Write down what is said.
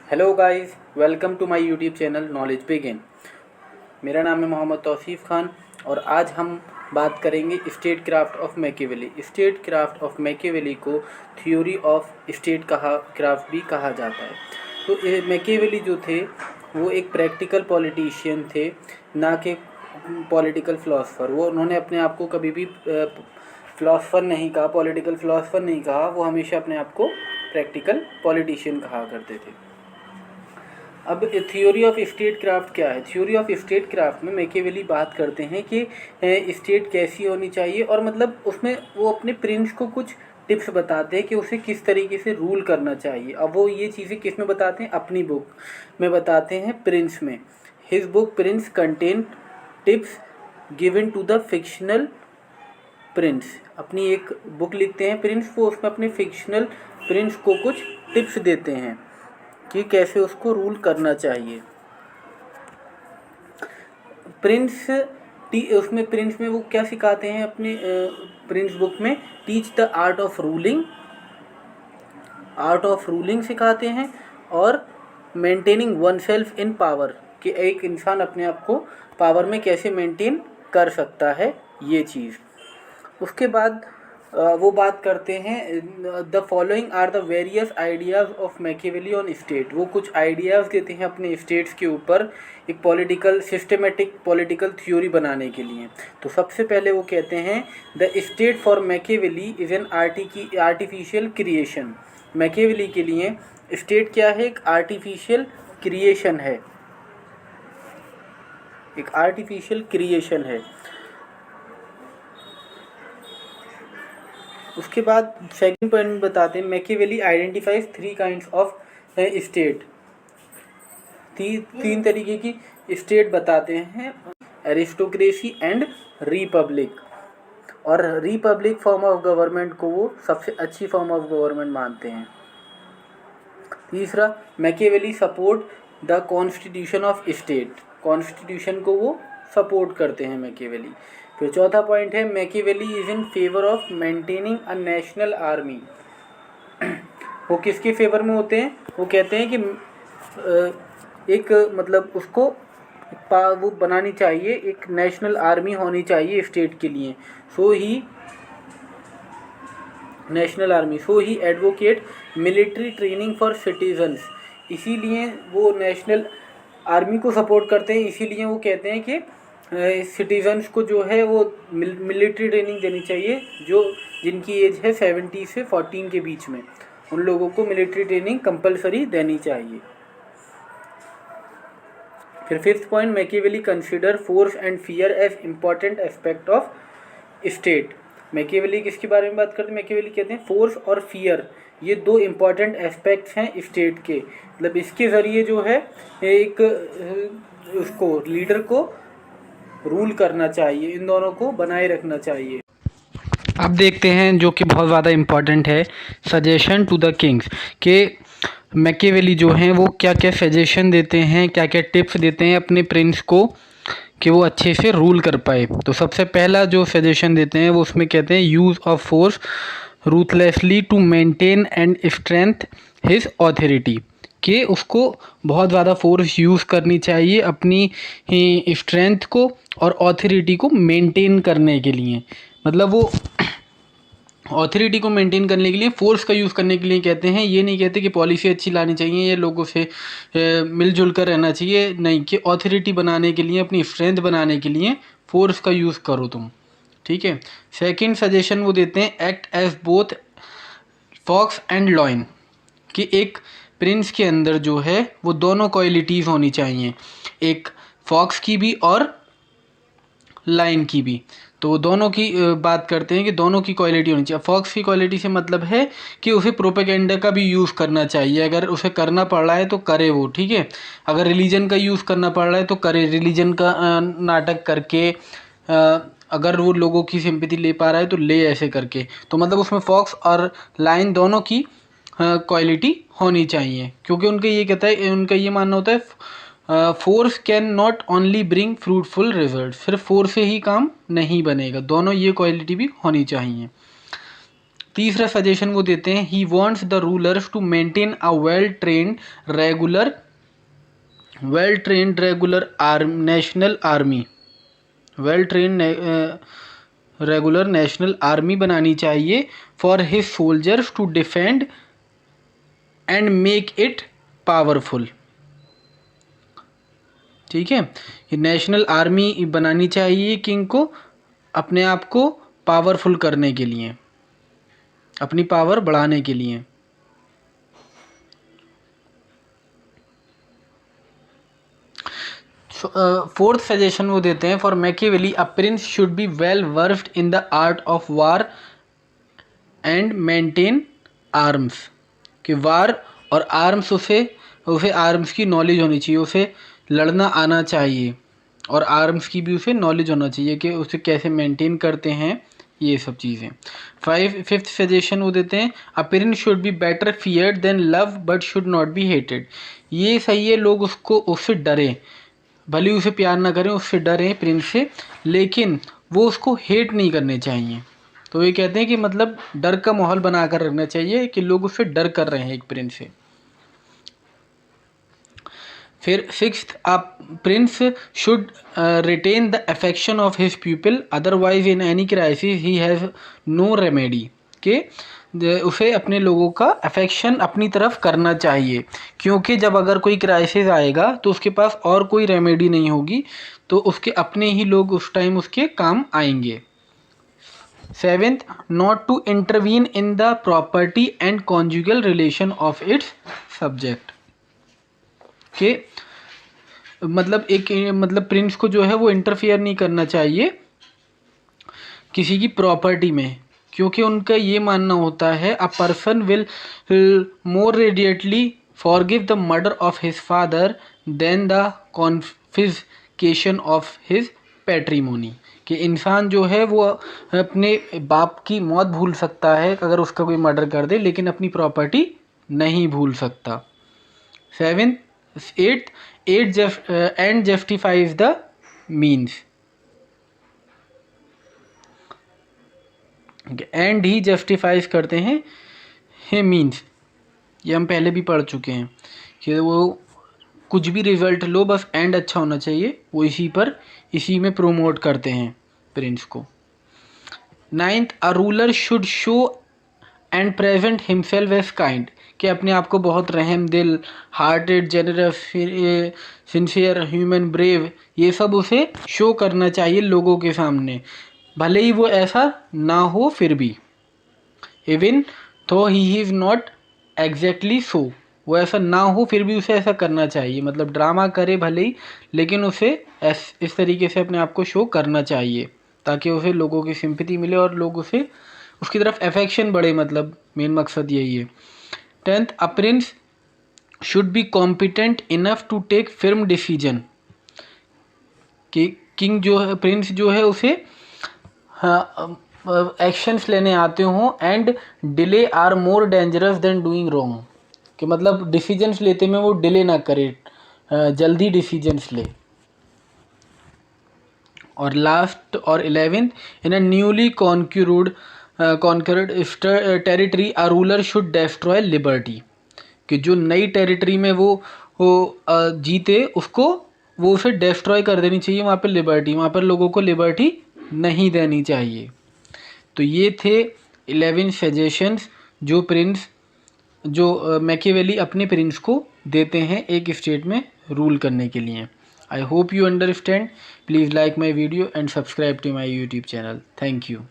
Hello guys, welcome to my YouTube channel knowledge begin. मेरा नाम है मोहम्मद तौसीफ़ खान और आज हम बात करेंगे state craft of Machiavelli. State craft of Machiavelli को थ्योरी ऑफ स्टेट क्राफ्ट भी कहा जाता है। तो मैकियावेली जो थे वो एक प्रैक्टिकल पॉलिटिशियन थे, ना कि पॉलिटिकल फ़िलासफ़र। वो उन्होंने अपने आप को कभी भी फ़िलासफ़र नहीं कहा, पॉलिटिकल फ़िलासफ़र नहीं कहा। वो हमेशा अपने आप को प्रैक्टिकल पॉलिटिशियन कहा करते थे। अब थ्योरी ऑफ स्टेट क्राफ्ट क्या है? थ्योरी ऑफ स्टेट क्राफ्ट में मैकियावेली बात करते हैं कि स्टेट कैसी होनी चाहिए, और मतलब उसमें वो अपने प्रिंस को कुछ टिप्स बताते हैं कि उसे किस तरीके से रूल करना चाहिए। अब वो ये चीज़ें किस में बताते हैं? अपनी बुक में बताते हैं, प्रिंस में। His book prince contain tips given to the fictional prince. अपनी एक बुक लिखते हैं प्रिंस, वो उसमें अपने फिक्शनल प्रिंस को कुछ टिप्स देते हैं कि कैसे उसको रूल करना चाहिए। उसमें प्रिंस में वो क्या सिखाते हैं अपने प्रिंस बुक में? Teach the art of ruling सिखाते हैं, और maintaining one self in power, कि एक इंसान अपने आप को पावर में कैसे मेंटेन कर सकता है, ये चीज़। उसके बाद वो बात करते हैं the following are the various ideas of Machiavelli on state. वो कुछ आइडियाज़ देते हैं अपने स्टेट्स के ऊपर एक सिस्टमेटिक पॉलिटिकल थ्योरी बनाने के लिए। तो सबसे पहले वो कहते हैं the state for Machiavelli is an artificial creation. Machiavelli के लिए स्टेट क्या है? एक आर्टिफिशियल क्रिएशन है, एक आर्टिफिशियल क्रिएशन है। उसके बाद सेकंड पॉइंट बताते हैं, Machiavelli identifies 3 kinds of state. तीन तरीके की स्टेट बताते हैं, एरिस्टोक्रेसी एंड रिपब्लिक। और रिपब्लिक फॉर्म ऑफ गवर्नमेंट को वो सबसे अच्छी फॉर्म ऑफ गवर्नमेंट मानते हैं। तीसरा, Machiavelli support the constitution of state. Constitution को वो सपोर्ट करते हैं मैकियावेली। फिर चौथा पॉइंट है, Machiavelli is in favour of maintaining a national army. वो किसके फेवर में होते हैं? वो कहते हैं कि एक मतलब उसको वो बनानी चाहिए, एक नेशनल आर्मी होनी चाहिए स्टेट के लिए। So he advocate military training for citizens. इसीलिए वो नेशनल आर्मी को सपोर्ट करते हैं। इसीलिए वो कहते हैं कि सिटीजन्स को जो है वो मिलिट्री ट्रेनिंग देनी चाहिए, जिनकी एज है 70 से 14 के बीच में, उन लोगों को मिलिट्री ट्रेनिंग कंपलसरी देनी चाहिए। फिर fifth point, Machiavelli consider force and fear as important aspect of state. Machiavelli किसके बारे में बात करते हैं? मैकियावेली कहते हैं फोर्स और फियर, ये 2 इम्पॉर्टेंट एस्पेक्ट्स हैं स्टेट के। मतलब इसके ज़रिए जो है एक उसको लीडर को रूल करना चाहिए, इन दोनों को बनाए रखना चाहिए। अब देखते हैं जो कि बहुत ज़्यादा इम्पॉर्टेंट है, सजेशन टू द किंग्स, के मैकियावेली जो हैं वो क्या क्या सजेशन देते हैं, क्या क्या टिप्स देते हैं अपने प्रिंस को कि वो अच्छे से रूल कर पाए। तो सबसे पहला जो सजेशन देते हैं वो उसमें कहते हैं use of force ruthlessly to maintain and strength his authority, कि उसको बहुत ज़्यादा फोर्स यूज़ करनी चाहिए अपनी स्ट्रेंथ को और ऑथोरिटी को मेंटेन करने के लिए। मतलब वो ऑथोरिटी को मेंटेन करने के लिए फोर्स का यूज़ करने के लिए कहते हैं। ये नहीं कहते कि पॉलिसी अच्छी लानी चाहिए या लोगों से मिलजुल कर रहना चाहिए, नहीं, कि ऑथोरिटी बनाने के लिए, अपनी स्ट्रेंथ बनाने के लिए फोर्स का यूज़ करो तुम, ठीक है। सेकंड सजेशन वो देते हैं, act as both fox and lion, कि एक प्रिंस के अंदर जो है वो दोनों क्वालिटीज़ होनी चाहिए, एक फॉक्स की भी और लाइन की भी। तो दोनों की बात करते हैं कि दोनों की क्वालिटी होनी चाहिए। फॉक्स की क्वालिटी से मतलब है कि उसे प्रोपेगेंडा का भी यूज़ करना चाहिए, अगर उसे करना पड़ रहा है तो करे वो, ठीक है। अगर रिलीजन का यूज़ करना पड़ रहा है तो करे, रिलीजन का नाटक करके, अगर वो लोगों की सिंपैथी ले पा रहा है तो ले, ऐसे करके। तो मतलब उसमें फॉक्स और लाइन दोनों की क्वालिटी होनी चाहिए, क्योंकि उनका ये मानना होता है force can not only bring fruitful result, सिर्फ फोर्स से ही काम नहीं बनेगा, दोनों ये क्वालिटी भी होनी चाहिए। तीसरा सजेशन वो देते हैं, he wants the rulers to maintain a well trained regular national army, well trained regular national army बनानी चाहिए for his soldiers to defend and make it powerful. ठीक है, ये नेशनल आर्मी बनानी चाहिए किंग को अपने आप को पावरफुल करने के लिए, अपनी पावर बढ़ाने के लिए। फोर्थ सजेशन वो देते हैं, for Machiavelli a prince should be well versed in the art of war and maintain arms, कि वार और आर्म्स उसे आर्म्स की नॉलेज होनी चाहिए, उसे लड़ना आना चाहिए और आर्म्स की भी उसे नॉलेज होना चाहिए कि उसे कैसे मेंटेन करते हैं, ये सब चीज़ें। फिफ्थ सजेशन वो देते हैं, a prince should be better feared than love but should not be hated. ये सही है, लोग उससे डरें, भले उसे प्यार ना करें, उससे डरें प्रिंस से, लेकिन वो उसको हेट नहीं करने चाहिए। तो ये कहते हैं कि मतलब डर का माहौल बना कर रखना चाहिए कि लोग उससे डर कर रहे हैं एक प्रिंस से। फिर sixth, a prince should retain the affection of his people otherwise in any crisis he has no remedy, के उसे अपने लोगों का अफेक्शन अपनी तरफ करना चाहिए, क्योंकि जब अगर कोई क्राइसिस आएगा तो उसके पास और कोई रेमेडी नहीं होगी, तो उसके अपने ही लोग उस टाइम उसके काम आएंगे। Seventh, not to intervene in the property and conjugal relation of its subject, के मतलब प्रिंस को जो है वो इंटरफियर नहीं करना चाहिए किसी की प्रॉपर्टी में, क्योंकि उनका ये मानना होता है, a person will more readily forgive the murder of his father than the confiscation of his patrimony, कि इंसान जो है वो अपने बाप की मौत भूल सकता है अगर उसका कोई मर्डर कर दे, लेकिन अपनी प्रॉपर्टी नहीं भूल सकता। Eight end justifies the means, end ही जस्टिफाइज करते हैं हे मीन्स, ये हम पहले भी पढ़ चुके हैं कि वो कुछ भी रिजल्ट लो, बस एंड अच्छा होना चाहिए, वो इसी में प्रोमोट करते हैं प्रिंस को। Ninth, a ruler should show and present himself as kind, कि अपने आप को बहुत रहम दिल, hearted, generous, sincere, human, brave, ये सब उसे शो करना चाहिए लोगों के सामने, भले ही वो ऐसा ना हो फिर भी, इवन तो he is not exactly so, वो ऐसा ना हो फिर भी उसे ऐसा करना चाहिए, मतलब ड्रामा करे भले ही, लेकिन उसे इस तरीके से अपने आप को शो करना चाहिए ताकि उसे लोगों की सिंपैथी मिले और लोग उसकी तरफ अफेक्शन बढ़े, मतलब मेन मकसद यही है। Tenth, a prince should be competent enough to take firm decision, कि किंग जो है, प्रिंस जो है, उसे एक्शंस लेने आते हों, and delay are more dangerous than doing wrong, कि मतलब डिसीजंस लेते में वो डिले ना करे, जल्दी डिसीजंस ले। और लास्ट और 11th, in a newly conquered territory a ruler should destroy liberty, कि जो नई टेरिटरी में वो जीते उसको वो उसे डिस्ट्रॉय कर देनी चाहिए, वहाँ पर लिबर्टी, वहाँ पर लोगों को लिबर्टी नहीं देनी चाहिए। तो ये थे 11 सजेशंस जो मैकियावेली अपने प्रिंस को देते हैं एक स्टेट में रूल करने के लिए। I hope you understand. Please like my video and subscribe to my YouTube channel. Thank you.